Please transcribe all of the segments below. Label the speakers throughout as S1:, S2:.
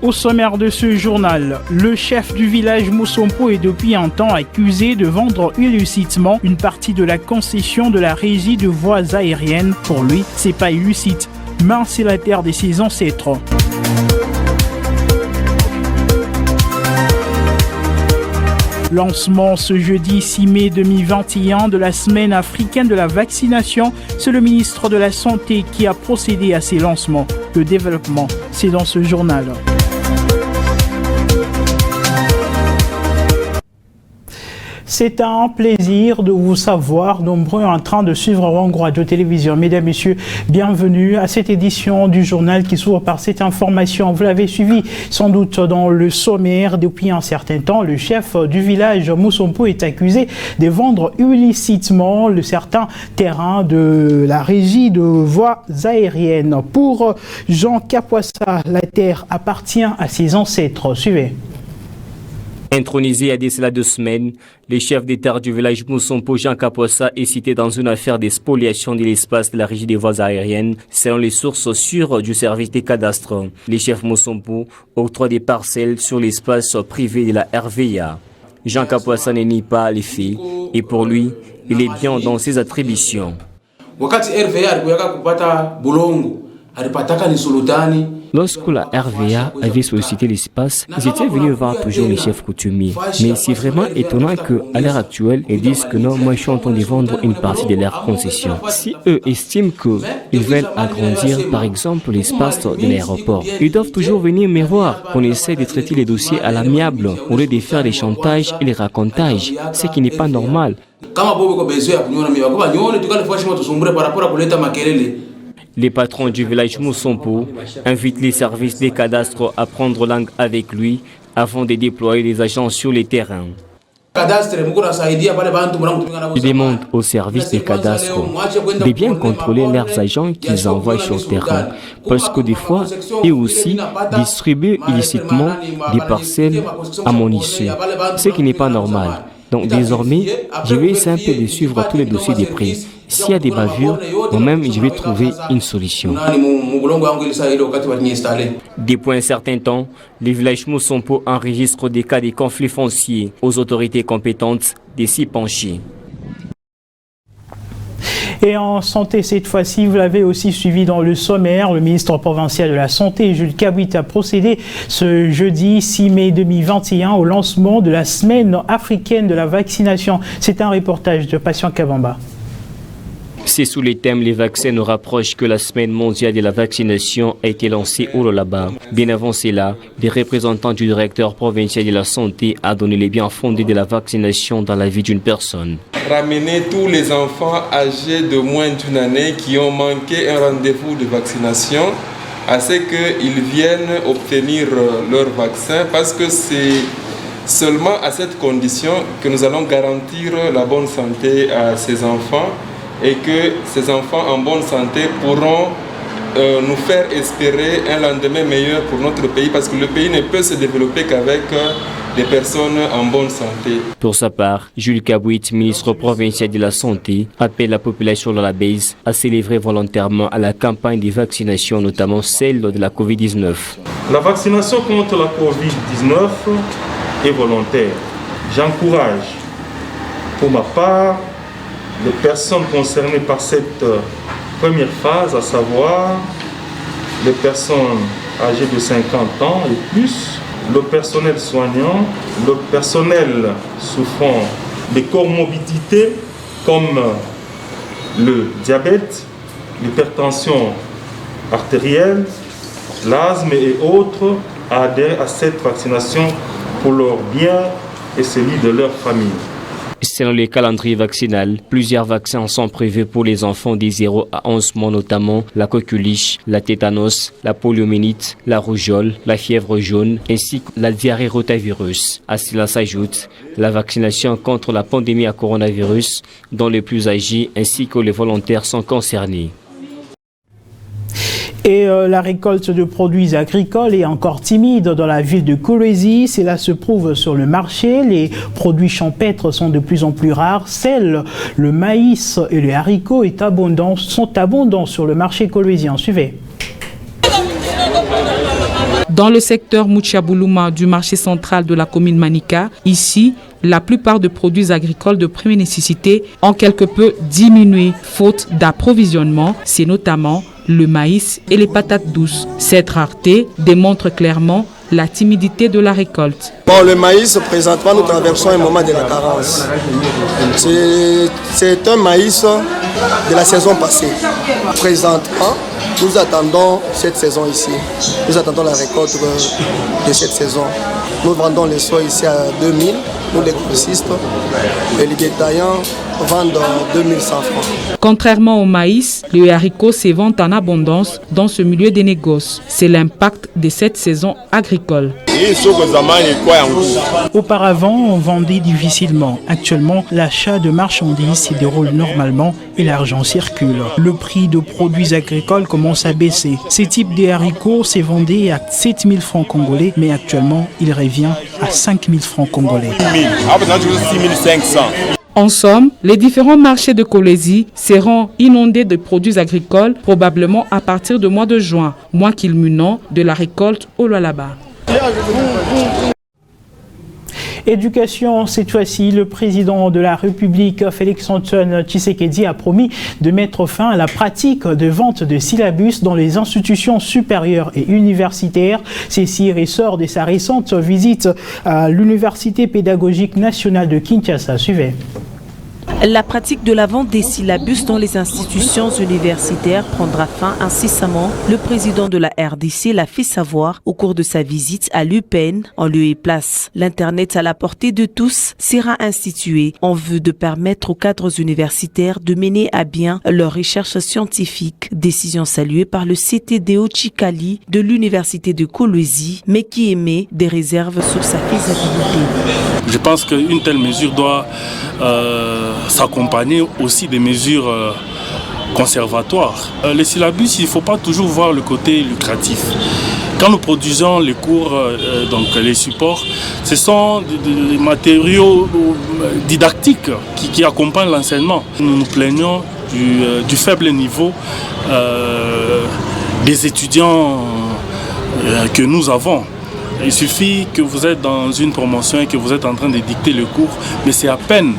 S1: Au sommaire de ce journal, le chef du village Moussompo est depuis un temps accusé de vendre illicitement une partie de la concession de la régie de voies aériennes. Pour lui, c'est pas illicite, mais c'est la terre de ses ancêtres. Lancement ce jeudi 6 mai 2021 de la semaine africaine de la vaccination. C'est le ministre de la Santé qui a procédé à ces lancements. Le développement, c'est dans ce journal. C'est un plaisir de vous savoir nombreux en train de suivre Wango Radio Télévision. Mesdames, Messieurs, bienvenue à cette édition du journal qui s'ouvre par cette information. Vous l'avez suivi sans doute dans le sommaire. Depuis un certain temps, le chef du village Moussompo est accusé de vendre illicitement certains terrains de la régie de voies aériennes. Pour Jean Kapwassa, la terre appartient à ses ancêtres. Suivez.
S2: Intronisé à cela 2 semaines, le chef des terres du village Moussompo, Jean Kapwassa, est cité dans une affaire d'expoliation de l'espace de la régie des voies aériennes, selon les sources sûres du service des cadastres. Le chef Moussompo octroie des parcelles sur l'espace privé de la RVA. Jean Kapwassa ne nie pas les faits et pour lui, il est bien dans ses attributions. Lorsque la RVA avait sollicité l'espace, ils étaient venus voir toujours les chefs coutumiers. Mais c'est vraiment étonnant qu'à l'heure actuelle, ils disent que non, moi je suis en train de vendre une partie de leur concession. Si eux estiment qu'ils veulent agrandir, par exemple, l'espace de l'aéroport, ils doivent toujours venir me voir. On essaie de traiter les dossiers à l'amiable, au lieu de faire des chantages et des racontages, ce qui n'est pas normal. Les patrons du village Moussompo invitent les services des cadastres à prendre langue avec lui avant de déployer les agents sur les terrains. Ils demandent aux services des cadastres de bien contrôler leurs agents qu'ils envoient sur le terrain, parce que des fois, ils aussi distribuent illicitement des parcelles à mon issue, ce qui n'est pas normal. Donc désormais, je vais essayer un peu de suivre tous les dossiers des prix. S'il y a des bavures, moi-même, je vais trouver une solution. Depuis un certain temps, le village Moussompo enregistre des cas de conflits fonciers aux autorités compétentes de s'y pencher.
S1: Et en santé, cette fois-ci, vous l'avez aussi suivi dans le sommaire, le ministre provincial de la Santé, Jules Kabouit, a procédé ce jeudi 6 mai 2021 au lancement de la semaine africaine de la vaccination. C'est un reportage de Patient Kabamba.
S2: C'est sous les thèmes « Les vaccins nous rapprochent » que la semaine mondiale de la vaccination a été lancée au Lualaba. Bien avant cela, les représentants du directeur provincial de la santé a donné les biens fondés de la vaccination dans la vie d'une personne.
S3: Ramener tous les enfants âgés de moins d'une année qui ont manqué un rendez-vous de vaccination à ce qu'ils viennent obtenir leur vaccin, parce que c'est seulement à cette condition que nous allons garantir la bonne santé à ces enfants et que ces enfants en bonne santé pourront nous faire espérer un lendemain meilleur pour notre pays, parce que le pays ne peut se développer qu'avec des personnes en bonne santé.
S2: Pour sa part, Jules Kabouit, ministre provincial de la Santé, appelle la population de la base à se livrer volontairement à la campagne de vaccination, notamment celle de la Covid-19.
S4: La vaccination contre la Covid-19 est volontaire. J'encourage, pour ma part, les personnes concernées par cette première phase, à savoir les personnes âgées de 50 ans et plus, le personnel soignant, le personnel souffrant de comorbidités comme le diabète, l'hypertension artérielle, l'asthme et autres, à adhérer à cette vaccination pour leur bien et celui de leur famille.
S2: Selon le calendrier vaccinal, plusieurs vaccins sont prévus pour les enfants de 0 à 11 mois, notamment la coqueluche, la tétanos, la poliomyélite, la rougeole, la fièvre jaune, ainsi que la diarrhée rotavirus. À cela s'ajoute la vaccination contre la pandémie à coronavirus, dont les plus âgés ainsi que les volontaires sont concernés.
S1: Et la récolte de produits agricoles est encore timide dans la ville de Kolwezi. Cela se prouve sur le marché. Les produits champêtres sont de plus en plus rares. Sel, le maïs et les haricots sont abondants sur le marché kolwezien. Suivez.
S5: Dans le secteur Mouchiaboulouma du marché central de la commune Manika, ici, la plupart des produits agricoles de première nécessité ont quelque peu diminué faute d'approvisionnement. C'est notamment le maïs et les patates douces. Cette rareté démontre clairement la timidité de la récolte.
S6: Bon, le maïs, présentement, nous traversons un moment de la carence. C'est un maïs de la saison passée. Présentement, nous attendons cette saison ici. Nous attendons la récolte de cette saison. Nous vendons les soins ici à 2000, nous les grossistes, et les détaillants vendent 2100 francs.
S5: Contrairement au maïs, le haricot se vend en abondance dans ce milieu des négoces. C'est l'impact de cette saison agricole.
S1: Auparavant, on vendait difficilement. Actuellement, l'achat de marchandises se déroule normalement et l'argent circule. Le prix de produits agricoles commence à baisser. Ce type de haricots s'est vendu à 7000 francs congolais, mais actuellement, il revient à 5000 francs congolais.
S5: En somme, les différents marchés de Kolwezi seront inondés de produits agricoles probablement à partir du mois de juin, mois culminant de la récolte au Lualaba.
S1: Éducation, cette fois-ci, le président de la République, Félix-Antoine Tshisekedi, a promis de mettre fin à la pratique de vente de syllabus dans les institutions supérieures et universitaires. Ceci ressort de sa récente visite à l'Université pédagogique nationale de Kinshasa. Suivez.
S7: La pratique de la vente des syllabus dans les institutions universitaires prendra fin incessamment. Le président de la RDC l'a fait savoir au cours de sa visite à l'UPN en lieu et place. L'Internet à la portée de tous sera institué en vue de permettre aux cadres universitaires de mener à bien leurs recherches scientifiques. Décision saluée par le CTDO Chikali de l'Université de Kolwezi, mais qui émet des réserves sur sa faisabilité.
S8: Je pense qu'une telle mesure doit s'accompagner aussi des mesures conservatoires. Les syllabus, il ne faut pas toujours voir le côté lucratif. Quand nous produisons les cours, donc les supports, ce sont des matériaux didactiques qui accompagnent l'enseignement. Nous nous plaignons du faible niveau des étudiants que nous avons. Il suffit que vous êtes dans une promotion et que vous êtes en train de dicter le cours, mais c'est à peine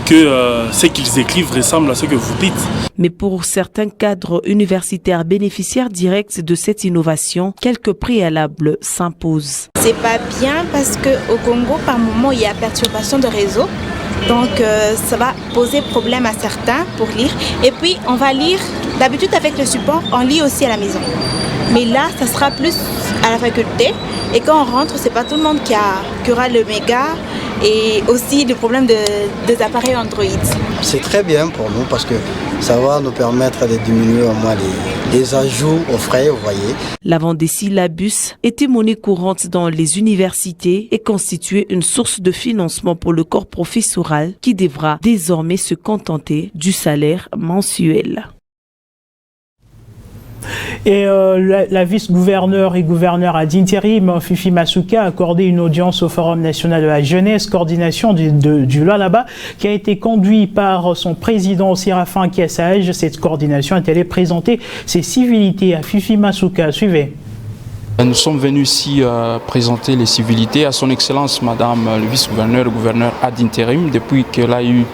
S8: que ce qu'ils écrivent ressemble à ce que vous dites.
S7: Mais pour certains cadres universitaires bénéficiaires directs de cette innovation, quelques préalables s'imposent.
S9: C'est pas bien parce qu'au Congo, par moment, il y a perturbation de réseau. Donc ça va poser problème à certains pour lire. Et puis on va lire, d'habitude avec le support, on lit aussi à la maison. Mais là, ça sera plus à la faculté. Et quand on rentre, c'est pas tout le monde qui aura le méga et aussi le problème des appareils Android.
S6: C'est très bien pour nous parce que ça va nous permettre de diminuer au moins les ajouts aux frais, vous voyez.
S7: La vente des syllabus était monnaie courante dans les universités et constituait une source de financement pour le corps professoral qui devra désormais se contenter du salaire mensuel.
S1: Et la vice-gouverneure et gouverneure ad intérim, Fifi Masuka, a accordé une audience au Forum national de la jeunesse, coordination du Lualaba, qui a été conduit par son président Séraphin Kiassage. Cette coordination a-t-elle présenté ses civilités à Fifi Masuka? Suivez.
S10: Nous sommes venus ici présenter les civilités à son Excellence Madame le vice-gouverneur, le gouverneur ad intérim, depuis qu'elle a eu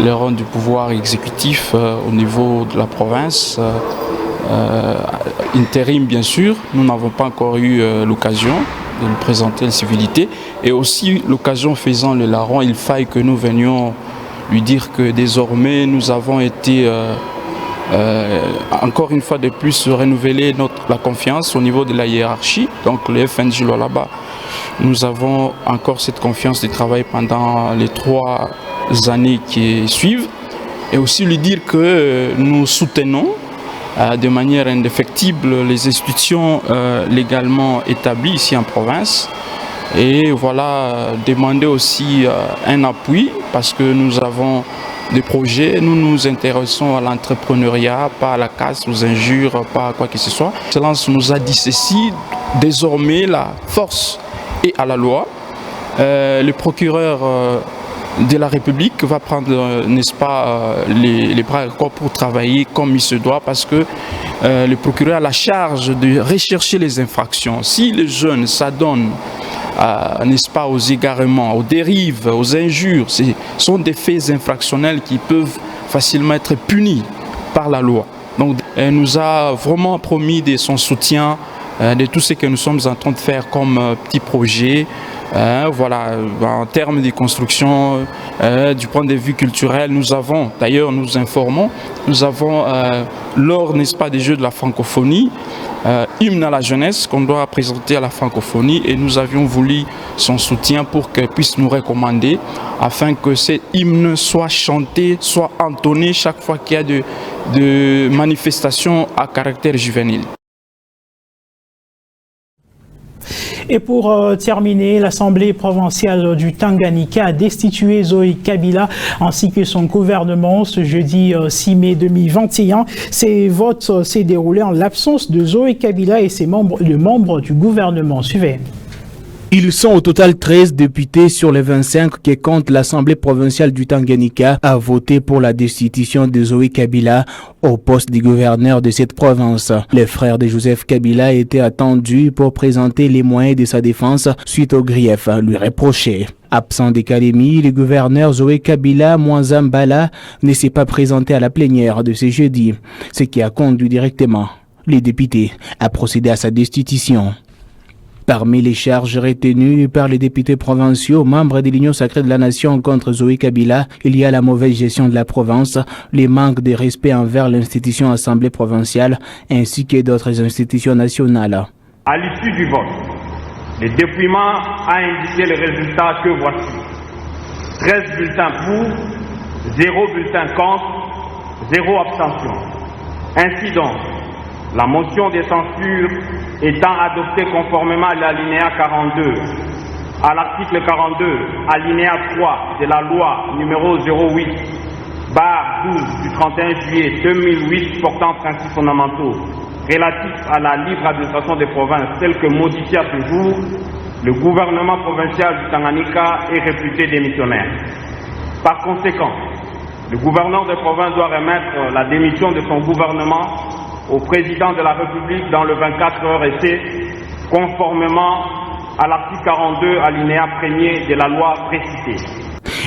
S10: le rang du pouvoir exécutif au niveau de la province. Intérim bien sûr, nous n'avons pas encore eu l'occasion de lui présenter les civilités et aussi l'occasion faisant le larron, il faille que nous venions lui dire que désormais nous avons été encore une fois de plus renouveler la confiance au niveau de la hiérarchie, donc le FNJ Lualaba. Nous avons encore cette confiance de travailler pendant les 3 années qui suivent et aussi lui dire que nous soutenons de manière indéfectible les institutions légalement établies ici en province et voilà, demander aussi un appui parce que nous avons des projets, nous nous intéressons à l'entrepreneuriat, pas à la casse, aux injures, pas à quoi que ce soit. L'excellence nous a dit ceci, désormais la force est à la loi. Le procureur de la République va prendre, n'est-ce pas, les bras à corps pour travailler comme il se doit, parce que le procureur a la charge de rechercher les infractions. Si les jeunes s'adonnent, n'est-ce pas, aux égarements, aux dérives, aux injures, ce sont des faits infractionnels qui peuvent facilement être punis par la loi. Donc, elle nous a vraiment promis de son soutien, de tout ce que nous sommes en train de faire comme petit projet. Voilà, en termes de construction, du point de vue culturel, nous avons, d'ailleurs nous informons, nous avons lors, n'est-ce pas, des Jeux de la francophonie, hymne à la jeunesse qu'on doit présenter à la francophonie, et nous avions voulu son soutien pour qu'elle puisse nous recommander afin que cet hymne soit chanté, soit entonné chaque fois qu'il y a de manifestations à caractère juvénile.
S1: Et pour terminer, l'Assemblée provinciale du Tanganyika a destitué Zoé Kabila ainsi que son gouvernement ce jeudi 6 mai 2021. Ces votes s'est déroulé en l'absence de Zoé Kabila et ses membres du gouvernement. Suivez.
S11: Ils sont au total 13 députés sur les 25 qui comptent l'Assemblée provinciale du Tanganyika à voter pour la destitution de Zoé Kabila au poste de gouverneur de cette province. Les frères de Joseph Kabila étaient attendus pour présenter les moyens de sa défense suite aux griefs lui reprochés. Absent d'académie, le gouverneur Zoé Kabila Mwanzambala ne s'est pas présenté à la plénière de ce jeudi, ce qui a conduit directement les députés à procéder à sa destitution. Parmi les charges retenues par les députés provinciaux, membres de l'Union sacrée de la nation contre Zoé Kabila, il y a la mauvaise gestion de la province, les manques de respect envers l'institution Assemblée provinciale ainsi que d'autres institutions nationales.
S12: À l'issue du vote, le dépouillement a indiqué les résultats que voici. 13 bulletins pour, 0 bulletin contre, 0 abstention. Ainsi donc, la motion de censure étant adoptée conformément à l'alinéa 42, à l'article 42, alinéa 3 de la loi numéro 08/12 du 31 juillet 2008 portant principes fondamentaux relatifs à la libre administration des provinces tel que modifié à ce jour, le gouvernement provincial du Tanganyika est réputé démissionnaire. Par conséquent, le gouverneur de province doit remettre la démission de son gouvernement au président de la République dans le 24 heures essai, conformément à l'article 42, alinéa 1er de la loi précitée.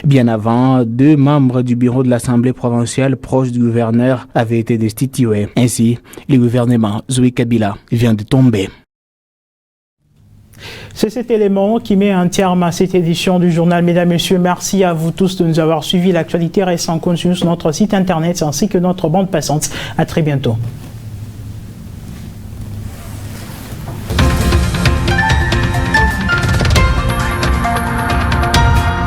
S11: Bien avant, 2 membres du bureau de l'Assemblée provinciale proches du gouverneur avaient été destitués. Ainsi, le gouvernement Zoé Kabila vient de tomber.
S1: C'est cet élément qui met un terme à cette édition du journal. Mesdames, Messieurs, merci à vous tous de nous avoir suivis. L'actualité reste en continu sur notre site internet ainsi que notre bande passante. À très bientôt.